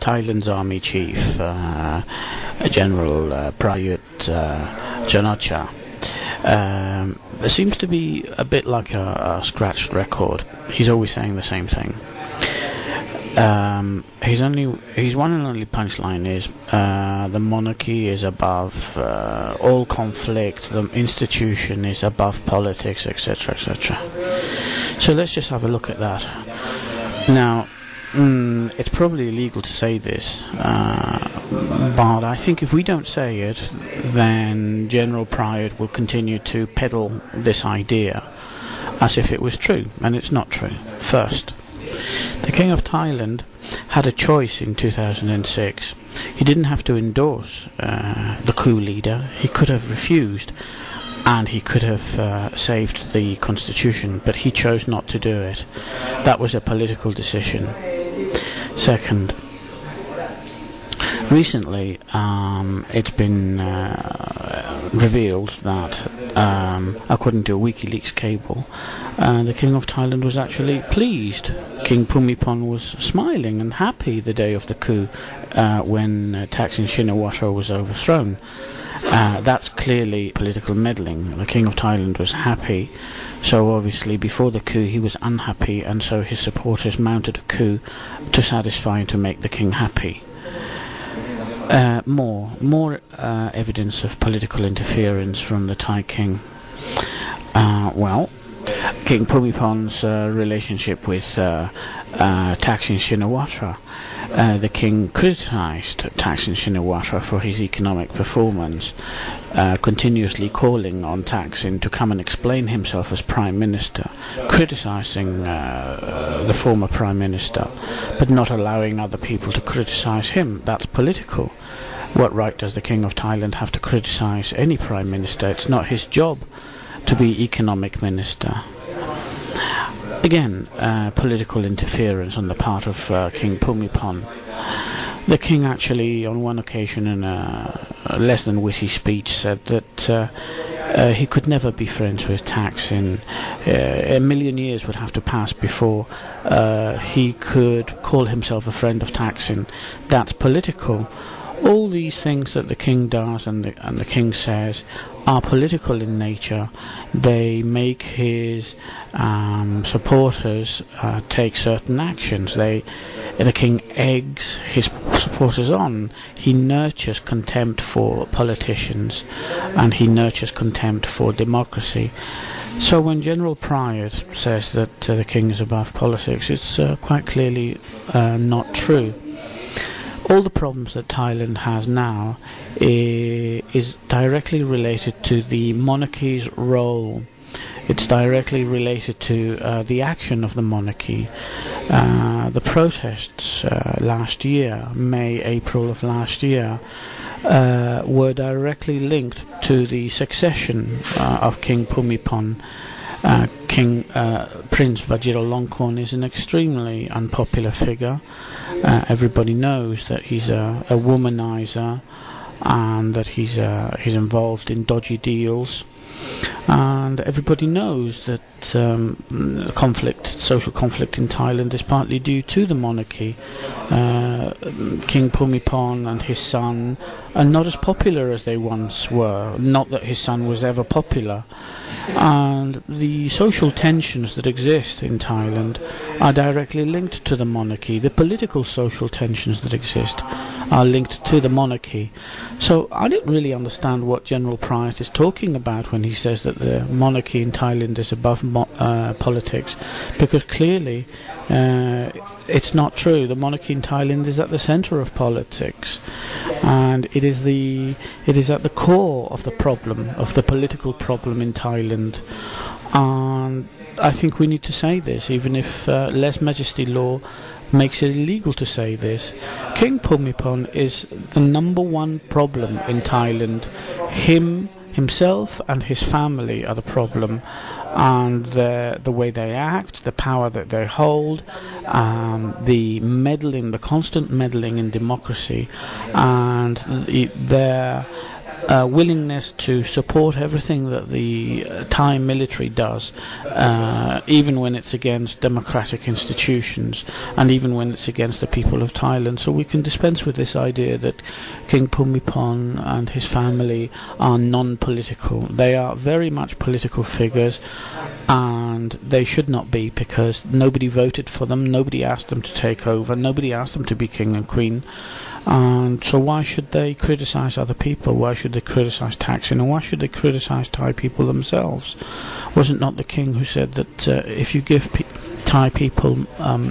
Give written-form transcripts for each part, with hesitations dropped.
Thailand's army chief, General Prayut Chan-o-cha, seems to be a bit like a scratched record. He's always saying the same thing. His one and only punchline is the monarchy is above all conflict, the institution is above politics, etc., etc. So let's just have a look at that. Now, it's probably illegal to say this, but I think if we don't say it, then General Prayut will continue to peddle this idea as if it was true, and it's not true. First, the King of Thailand had a choice in 2006. He didn't have to endorse the coup leader. He could have refused, and he could have saved the constitution, but he chose not to do it. That was a political decision. Second, recently it's been revealed that, according to a WikiLeaks cable, the King of Thailand was actually pleased. King Bhumibol was smiling and happy the day of the coup when Thaksin Shinawatra was overthrown. That's clearly political meddling. The King of Thailand was happy, so obviously before the coup he was unhappy, and so his supporters mounted a coup to satisfy and to make the king happy. More evidence of political interference from the Thai king. King Bhumibol's relationship with Thaksin Shinawatra. The king criticised Thaksin Shinawatra for his economic performance, continuously calling on Thaksin to come and explain himself as Prime Minister, criticising the former Prime Minister, but not allowing other people to criticise him. That's political. What right does the King of Thailand have to criticise any Prime Minister? It's not his job to be economic minister. Again, political interference on the part of King Bhumibol. The king actually, on one occasion in a less than witty speech, said that he could never be friends with Thaksin. A million years would have to pass before he could call himself a friend of Thaksin. That's political. All these things that the king does and the king says are political in nature. They make his supporters take certain actions. The king eggs his supporters on. He nurtures contempt for politicians, and he nurtures contempt for democracy. So when General Prayut says that the king is above politics, it's quite clearly not true. All the problems that Thailand has now is directly related to the monarchy's role. It's directly related to the action of the monarchy. The protests last year, May, April of last year, were directly linked to the succession of King Bhumibol. Prince Vajiralongkorn is an extremely unpopular figure. Everybody knows that he's a womanizer, and that he's involved in dodgy deals, and everybody knows that social conflict in Thailand is partly due to the monarchy. King Bhumibol and his son are not as popular as they once were. Not that his son was ever popular. And the social tensions that exist in Thailand are directly linked to the monarchy. The political social tensions that exist are linked to the monarchy. So I don't really understand what General Prayut is talking about when he says that the monarchy in Thailand is above politics, because clearly it's not true. The monarchy in Thailand is at the centre of politics, and it is at the core of the problem, of the political problem in Thailand. And I think we need to say this, even if lèse majesty law makes it illegal to say this. King Bhumibol is the number one problem in Thailand. Himself and his family are the problem, and the way they act, the power that they hold, the constant meddling in democracy, and their willingness to support everything that the Thai military does, even when it's against democratic institutions and even when it's against the people of Thailand. So we can dispense with this idea that King Bhumibol and his family are non-political. They are very much political figures, and they should not be, because nobody voted for them, nobody asked them to take over, nobody asked them to be king and queen. And so why should they criticise other people? Why should they criticise Thaksin? And why should they criticise Thai people themselves? Was it not the king who said that if you give Thai people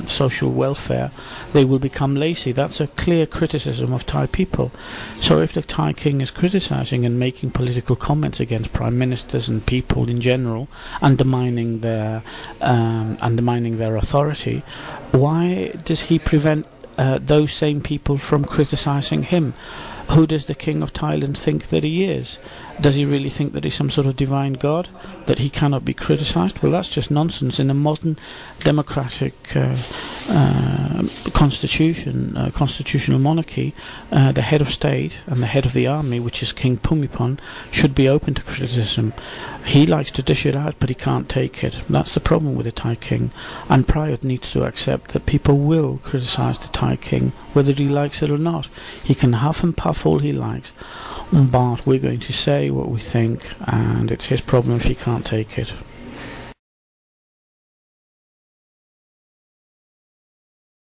social welfare, they will become lazy? That's a clear criticism of Thai people. So if the Thai king is criticising and making political comments against prime ministers and people in general, undermining their authority, why does he prevent those same people from criticising him? Who does the King of Thailand think that he is? Does he really think that he's some sort of divine god, that he cannot be criticised? Well, that's just nonsense. In a modern democratic constitutional monarchy, the head of state and the head of the army, which is King Bhumibol, should be open to criticism. He likes to dish it out, but he can't take it. That's the problem with the Thai king. And Prayut needs to accept that people will criticise the Thai king, whether he likes it or not. He can huff and puff all he likes, but we're going to say what we think, and it's his problem if he can't take it.